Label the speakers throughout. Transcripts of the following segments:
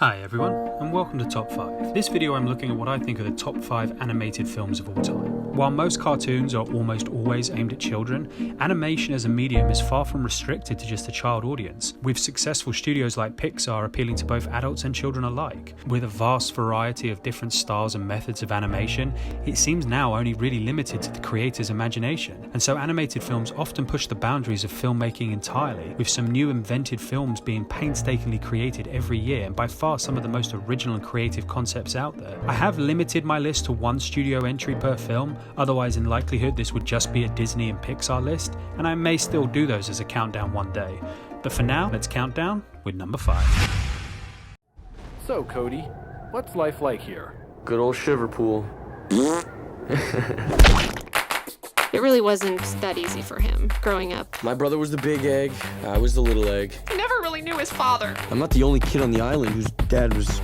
Speaker 1: Hi everyone, and welcome to Top 5. This video I'm looking at what I think are the top 5 animated films of all time. While most cartoons are almost always aimed at children, animation as a medium is far from restricted to just a child audience, with successful studios like Pixar appealing to both adults and children alike. With a vast variety of different styles and methods of animation, it seems now only really limited to the creator's imagination, and so animated films often push the boundaries of filmmaking entirely, with some new invented films being painstakingly created every year and by far some of the most original and creative concepts out there. I have limited my list to one studio entry per film, otherwise in likelihood this would just be a Disney and Pixar list, and I may still do those as a countdown one day. But for now, let's count down with number 5.
Speaker 2: So, Cody, what's life like here?
Speaker 3: Good old shiver pool.
Speaker 4: It really wasn't that easy for him growing up.
Speaker 3: My brother was the big egg, I was the little egg.
Speaker 4: He never really knew his father.
Speaker 3: I'm not the only kid on the island whose dad was,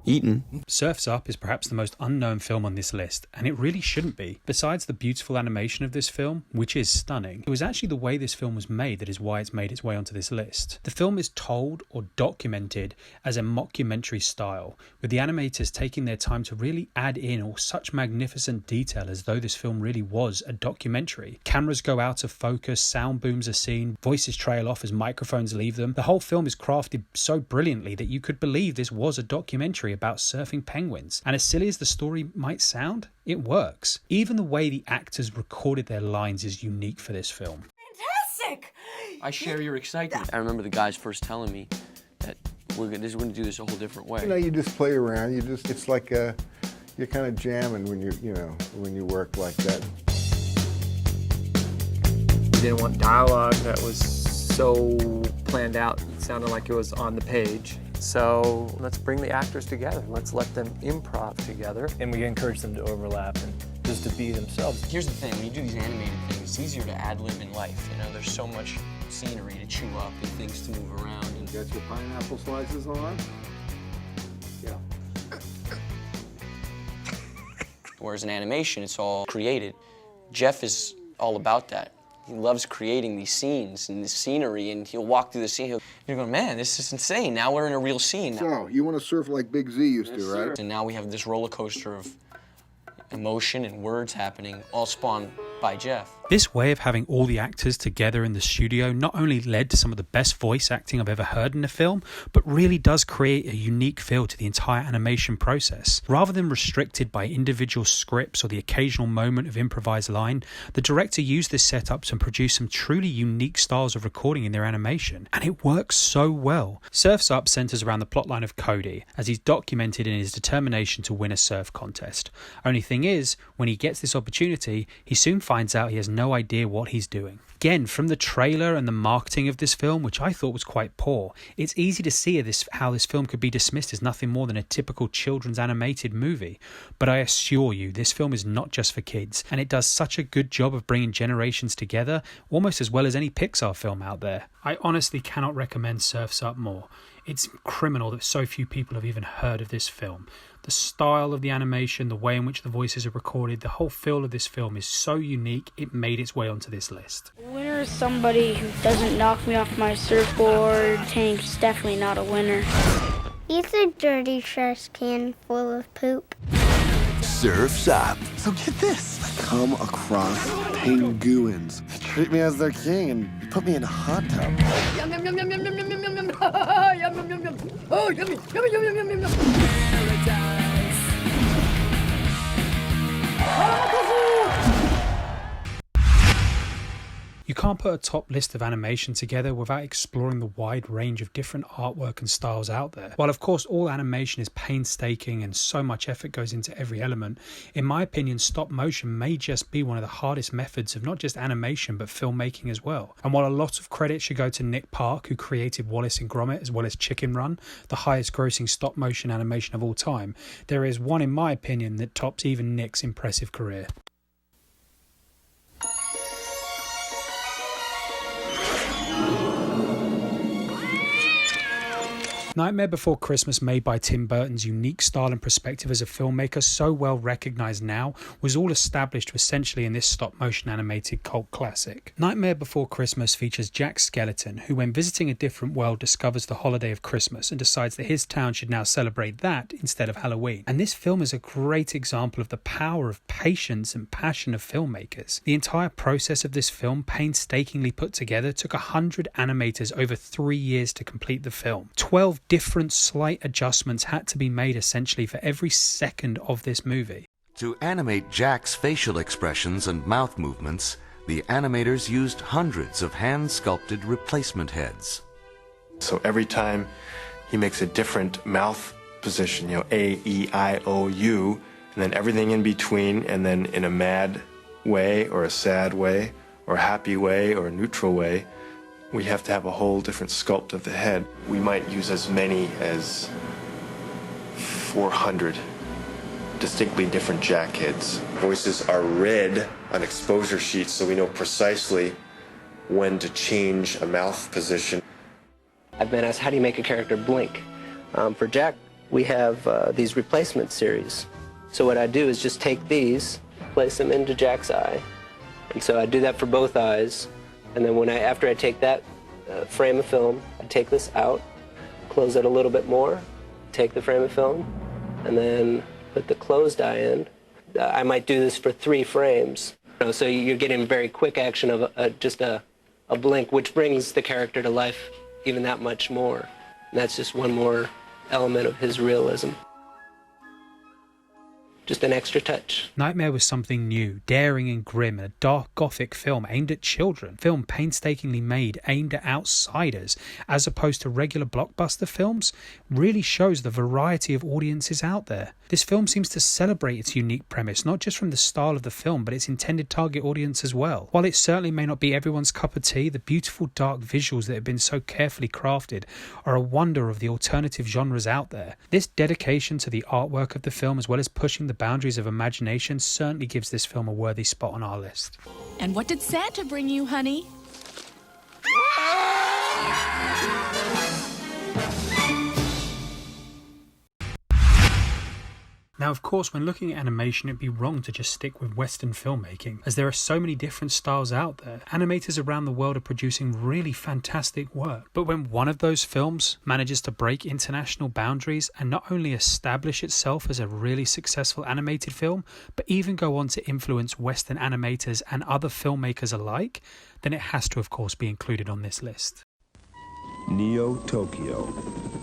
Speaker 3: eaten.
Speaker 1: Surf's Up is perhaps the most unknown film on this list, and it really shouldn't be. Besides the beautiful animation of this film, which is stunning, it was actually the way this film was made that is why it's made its way onto this list. The film is told or documented as a mockumentary style, with the animators taking their time to really add in all such magnificent detail as though this film really was a documentary. Cameras go out of focus, sound booms are seen, voices trail off as microphones leave them. The whole film is crafted so brilliantly that you could believe this was a documentary about surfing penguins. And as silly as the story might sound, it works. Even the way the actors recorded their lines is unique for this film.
Speaker 5: Fantastic!
Speaker 3: I share your excitement. I remember the guys first telling me that we're going to do this a whole different way.
Speaker 6: You just play around. It's like you're kind of jamming when when you work like that.
Speaker 7: We didn't want dialogue that was so planned out. It sounded like it was on the page. So let's bring the actors together. Let's let them improv together.
Speaker 2: And we encourage them to overlap and just to be themselves.
Speaker 8: Here's the thing, when you do these animated things, it's easier to ad-lib in life. There's so much scenery to chew up and things to move around. And
Speaker 6: Got your pineapple slices on? Yeah.
Speaker 8: whereas in animation, it's all created. Jeff is all about that. He loves creating these scenes and the scenery, and he'll walk through the scene. You're going, man, this is insane. Now we're in a real scene.
Speaker 6: So, you want to surf like Big Z used to, right?
Speaker 8: And now we have this roller coaster of emotion and words happening, all spawned by Jeff.
Speaker 1: This way of having all the actors together in the studio not only led to some of the best voice acting I've ever heard in a film, but really does create a unique feel to the entire animation process. Rather than restricted by individual scripts or the occasional moment of improvised line, the director used this setup to produce some truly unique styles of recording in their animation, and it works so well. Surf's Up centers around the plotline of Cody, as he's documented in his determination to win a surf contest. Only thing is, when he gets this opportunity, he soon finds out he has no idea what he's doing. Again, from the trailer and the marketing of this film, which I thought was quite poor, it's easy to see how this film could be dismissed as nothing more than a typical children's animated movie. But I assure you, this film is not just for kids, and it does such a good job of bringing generations together, almost as well as any Pixar film out there. I honestly cannot recommend Surf's Up more. It's criminal that so few people have even heard of this film. The style of the animation, the way in which the voices are recorded, the whole feel of this film is so unique, it made its way onto this list.
Speaker 5: A winner is somebody who doesn't knock me off my surfboard. Tank's definitely not a winner.
Speaker 9: He's a dirty trash can full of poop.
Speaker 10: Surf's Up. So get this. I come across penguins. They treat me as their king and put me in a hot tub.
Speaker 5: Yum, yum, yum, yum, yum, yum, yum, yum, yum. Yum, yum, yum, yum. Oh, yummy, yummy, yummy, yummy, yummy, yum.
Speaker 1: You can't put a top list of animation together without exploring the wide range of different artwork and styles out there. While of course all animation is painstaking and so much effort goes into every element, in my opinion stop motion may just be one of the hardest methods of not just animation but filmmaking as well. And while a lot of credit should go to Nick Park, who created Wallace and Gromit as well as Chicken Run, the highest grossing stop motion animation of all time, there is one in my opinion that tops even Nick's impressive career. Nightmare Before Christmas, made by Tim Burton's unique style and perspective as a filmmaker, so well recognised now, was all established essentially in this stop-motion animated cult classic. Nightmare Before Christmas features Jack Skellington, who when visiting a different world discovers the holiday of Christmas and decides that his town should now celebrate that instead of Halloween. And this film is a great example of the power of patience and passion of filmmakers. The entire process of this film, painstakingly put together, took 100 animators over 3 years to complete the film. 12 different slight adjustments had to be made essentially for every second of this movie.
Speaker 11: To animate Jack's facial expressions and mouth movements, the animators used hundreds of hand-sculpted replacement heads.
Speaker 12: So every time he makes a different mouth position, A, E, I, O, U, and then everything in between, and then in a mad way or a sad way or a happy way or a neutral way, we have to have a whole different sculpt of the head. We might use as many as 400 distinctly different Jack heads. Voices are read on exposure sheets so we know precisely when to change a mouth position.
Speaker 13: I've been asked, how do you make a character blink? For Jack, we have these replacement series. So what I do is just take these, place them into Jack's eye. And so I do that for both eyes. And then after I take that frame of film, I take this out, close it a little bit more, take the frame of film, and then put the closed eye in. I might do this for 3 frames. So you're getting very quick action of just a blink, which brings the character to life even that much more. And that's just one more element of his realism. Just an extra touch.
Speaker 1: Nightmare was something new, daring and grim, and a dark gothic film aimed at children. Film painstakingly made, aimed at outsiders, as opposed to regular blockbuster films, really shows the variety of audiences out there. This film seems to celebrate its unique premise, not just from the style of the film, but its intended target audience as well. While it certainly may not be everyone's cup of tea, the beautiful dark visuals that have been so carefully crafted are a wonder of the alternative genres out there. This dedication to the artwork of the film, as well as pushing the boundaries of imagination, certainly gives this film a worthy spot on our list.
Speaker 14: And what did Santa bring you, honey?
Speaker 1: Now, of course, when looking at animation, it'd be wrong to just stick with Western filmmaking, as there are so many different styles out there. Animators around the world are producing really fantastic work. But when one of those films manages to break international boundaries and not only establish itself as a really successful animated film, but even go on to influence Western animators and other filmmakers alike, then it has to, of course, be included on this list.
Speaker 15: Neo Tokyo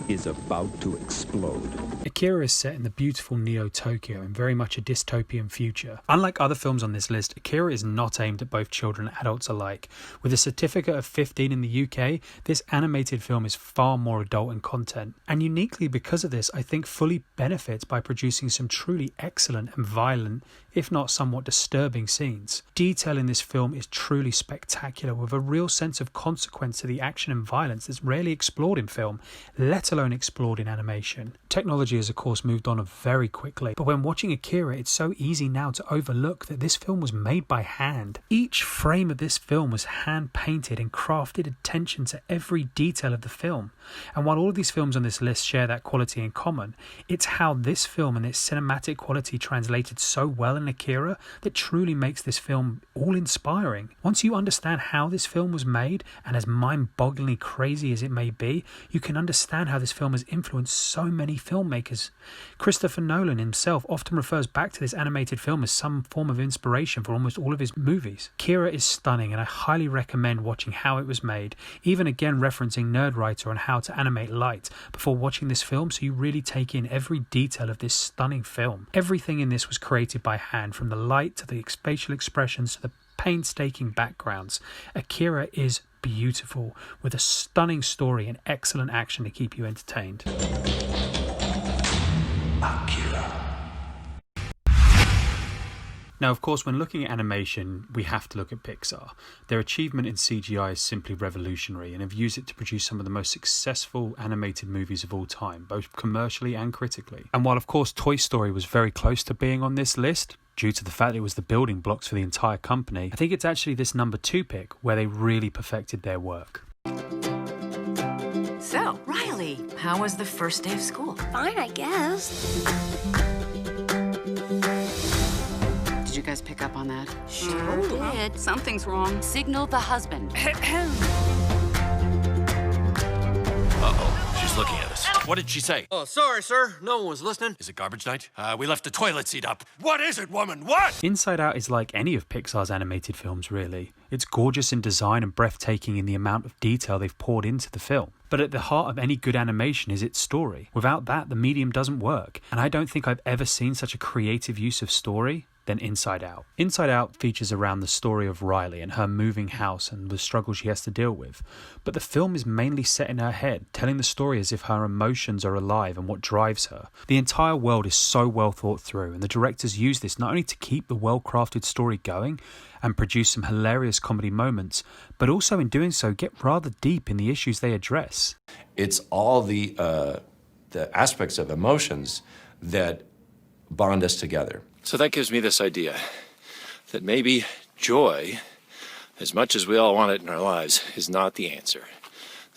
Speaker 15: is about to explode.
Speaker 1: Akira is set in the beautiful Neo Tokyo in very much a dystopian future. Unlike other films on this list, Akira is not aimed at both children and adults alike. With a certificate of 15 in the UK, this animated film is far more adult in content. And uniquely because of this, I think fully benefits by producing some truly excellent and violent, if not somewhat disturbing scenes. Detail in this film is truly spectacular, with a real sense of consequence to the action and violence that's rarely explored in film, let alone explored in animation. Technology has of course moved on very quickly, but when watching Akira, it's so easy now to overlook that this film was made by hand. Each frame of this film was hand painted and crafted attention to every detail of the film. And while all of these films on this list share that quality in common, it's how this film and its cinematic quality translated so well in Akira that truly makes this film all-inspiring. Once you understand how this film was made, and as mind-bogglingly crazy as it may be, you can understand how this film has influenced so many filmmakers. Christopher Nolan himself often refers back to this animated film as some form of inspiration for almost all of his movies. Akira is stunning, and I highly recommend watching how it was made, even again referencing Nerdwriter on how to animate light before watching this film, so you really take in every detail of this stunning film. Everything in this was created by hand, from the light to the facial expressions to the painstaking backgrounds. Akira is beautiful, with a stunning story and excellent action to keep you entertained. Now, of course, when looking at animation, we have to look at Pixar. Their achievement in CGI is simply revolutionary, and have used it to produce some of the most successful animated movies of all time, both commercially and critically. And while, of course, Toy Story was very close to being on this list, due to the fact it was the building blocks for the entire company, I think it's actually this number 2 pick where they really perfected their work.
Speaker 14: So, Riley,
Speaker 16: Riley, how was the first day of school?
Speaker 9: Fine, I guess.
Speaker 16: Did you guys pick up on that?
Speaker 9: Sure did.
Speaker 16: Something's wrong. Signal the husband.
Speaker 17: Uh-oh, she's looking at us. What did she say?
Speaker 18: Oh, sorry, sir. No one was listening.
Speaker 17: Is it garbage night? We left the toilet seat up. What is it, woman? What?
Speaker 1: Inside Out is like any of Pixar's animated films, really. It's gorgeous in design and breathtaking in the amount of detail they've poured into the film. But at the heart of any good animation is its story. Without that, the medium doesn't work. And I don't think I've ever seen such a creative use of story than Inside Out. Inside Out features around the story of Riley and her moving house and the struggles she has to deal with. But the film is mainly set in her head, telling the story as if her emotions are alive and what drives her. The entire world is so well thought through, and the directors use this not only to keep the well-crafted story going and produce some hilarious comedy moments, but also in doing so get rather deep in the issues they address.
Speaker 19: It's all the aspects of emotions that bond us together.
Speaker 17: So that gives me this idea that maybe joy, as much as we all want it in our lives, is not the answer.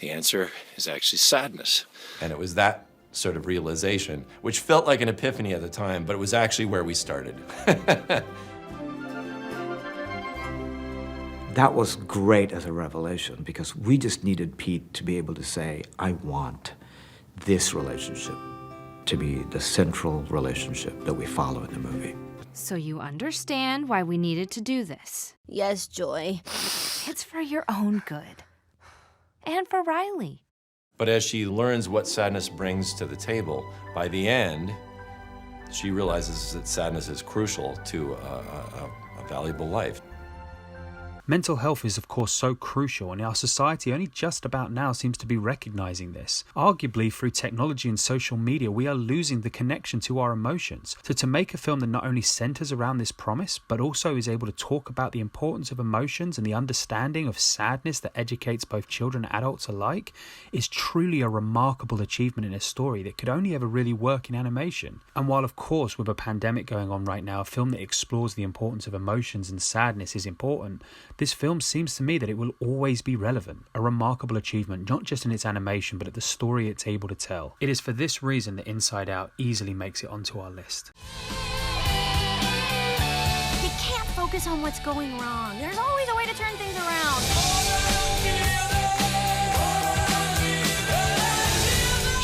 Speaker 17: The answer is actually sadness.
Speaker 19: And it was that sort of realization, which felt like an epiphany at the time, but it was actually where we started.
Speaker 20: That was great as a revelation because we just needed Pete to be able to say, I want this relationship to be the central relationship that we follow in the movie.
Speaker 21: So you understand why we needed to do this?
Speaker 9: Yes, Joy.
Speaker 21: It's for your own good. And for Riley.
Speaker 19: But as she learns what sadness brings to the table, by the end, she realizes that sadness is crucial to a valuable life.
Speaker 1: Mental health is of course so crucial, and our society only just about now seems to be recognizing this. Arguably, through technology and social media, we are losing the connection to our emotions. So to make a film that not only centers around this promise, but also is able to talk about the importance of emotions and the understanding of sadness that educates both children and adults alike, is truly a remarkable achievement in a story that could only ever really work in animation. And while of course with a pandemic going on right now, a film that explores the importance of emotions and sadness is important, this film seems to me that it will always be relevant, a remarkable achievement not just in its animation but at the story it's able to tell. It is for this reason that Inside Out easily makes it onto our list.
Speaker 21: You can't focus on what's going wrong. There's always a way to turn things around.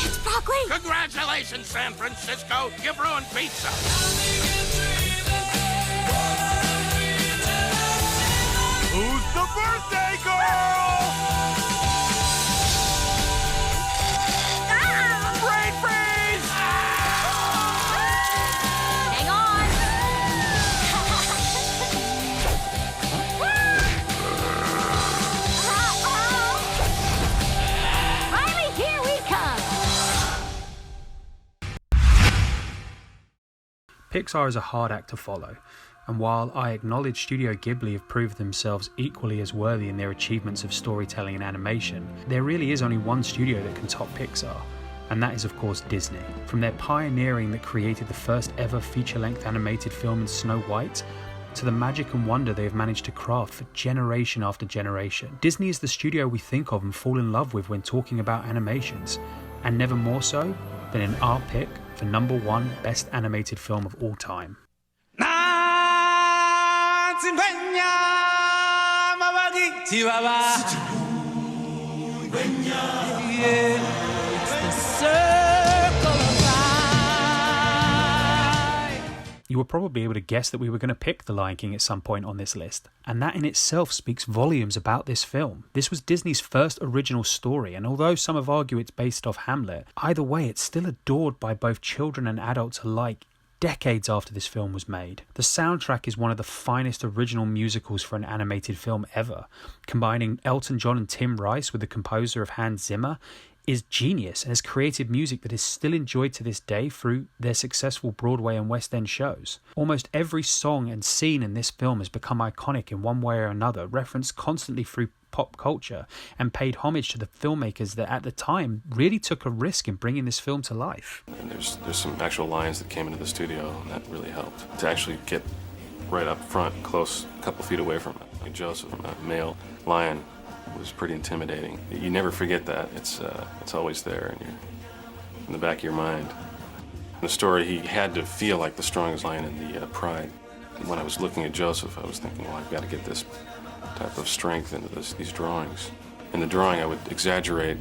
Speaker 21: It's broccoli!
Speaker 17: Congratulations, San Francisco! You've ruined pizza! Who's the birthday girl? Brain freeze!
Speaker 21: Hang on! Riley, here we come!
Speaker 1: Pixar is a hard act to follow. And while I acknowledge Studio Ghibli have proved themselves equally as worthy in their achievements of storytelling and animation, there really is only one studio that can top Pixar, and that is of course Disney. From their pioneering that created the first ever feature-length animated film in Snow White, to the magic and wonder they have managed to craft for generation after generation. Disney is the studio we think of and fall in love with when talking about animations, and never more so than in our pick for #1 best animated film of all time. You were probably able to guess that we were going to pick The Lion King at some point on this list, and that in itself speaks volumes about this film. This was Disney's first original story, and although some have argued it's based off Hamlet, either way it's still adored by both children and adults alike decades after this film was made. The soundtrack is one of the finest original musicals for an animated film ever. Combining Elton John and Tim Rice with the composer of Hans Zimmer is genius and has created music that is still enjoyed to this day through their successful Broadway and West End shows. Almost every song and scene in this film has become iconic in one way or another, referenced constantly through pop culture, and paid homage to the filmmakers that at the time really took a risk in bringing this film to life.
Speaker 12: And there's some actual lines that came into the studio, and that really helped to actually get right up front, close, a couple feet away from it. Joseph, a male lion, was pretty intimidating. You never forget that. It's always there in the back of your mind. In the story, he had to feel like the strongest lion in the pride. And when I was looking at Joseph, I was thinking, well, I've got to get this type of strength into these drawings. In the drawing, I would exaggerate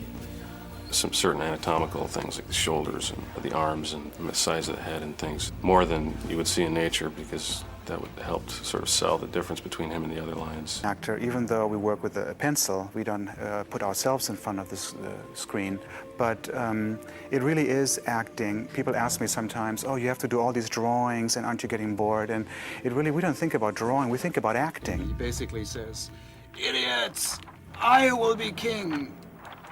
Speaker 12: some certain anatomical things like the shoulders and the arms and the size of the head and things more than you would see in nature, because that would help to sort of sell the difference between him and the other lions.
Speaker 4: Actor, even though we work with a pencil, we don't put ourselves in front of the screen, but it really is acting. People ask me sometimes, oh, you have to do all these drawings and aren't you getting bored? And we don't think about drawing, we think about acting.
Speaker 22: He basically says, idiots, I will be king.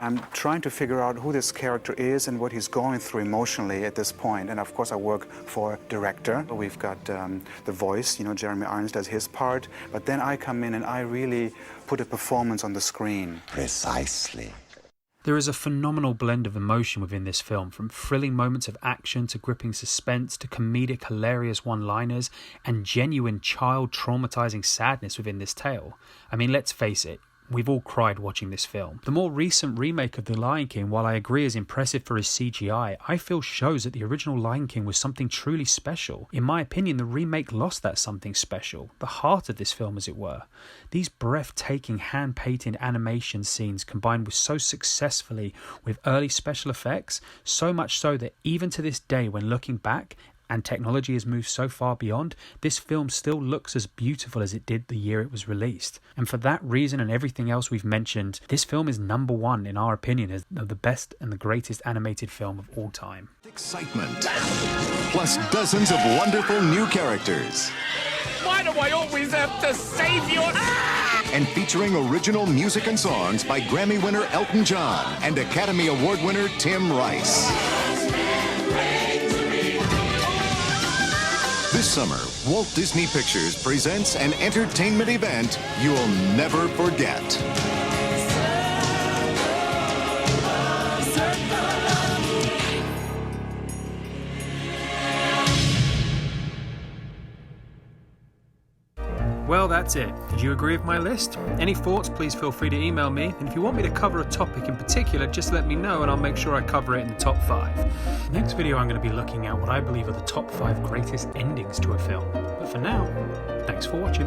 Speaker 4: I'm trying to figure out who this character is and what he's going through emotionally at this point. And of course, I work for a director. We've got the voice, Jeremy Irons does his part. But then I come in and I really put a performance on the screen.
Speaker 22: Precisely.
Speaker 1: There is a phenomenal blend of emotion within this film, from thrilling moments of action to gripping suspense to comedic, hilarious one-liners and genuine child traumatizing sadness within this tale. I mean, let's face it, we've all cried watching this film. The more recent remake of The Lion King, while I agree is impressive for his CGI, I feel shows that the original Lion King was something truly special. In my opinion, the remake lost that something special, the heart of this film as it were. These breathtaking hand-painted animation scenes combined with so successfully with early special effects, so much so that even to this day when looking back, and technology has moved so far beyond, this film still looks as beautiful as it did the year it was released. And for that reason and everything else we've mentioned, this film is number one in our opinion as the best and the greatest animated film of all time.
Speaker 23: Excitement, plus dozens of wonderful new characters.
Speaker 18: Why do I always have to save you?
Speaker 23: And featuring original music and songs by Grammy winner Elton John and Academy Award winner Tim Rice. This summer, Walt Disney Pictures presents an entertainment event you'll never forget.
Speaker 1: Well, that's it. Did you agree with my list? Any thoughts, please feel free to email me. And if you want me to cover a topic in particular, just let me know and I'll make sure I cover it in the top 5. Next video, I'm going to be looking at what I believe are the top 5 greatest endings to a film. But for now, thanks for watching.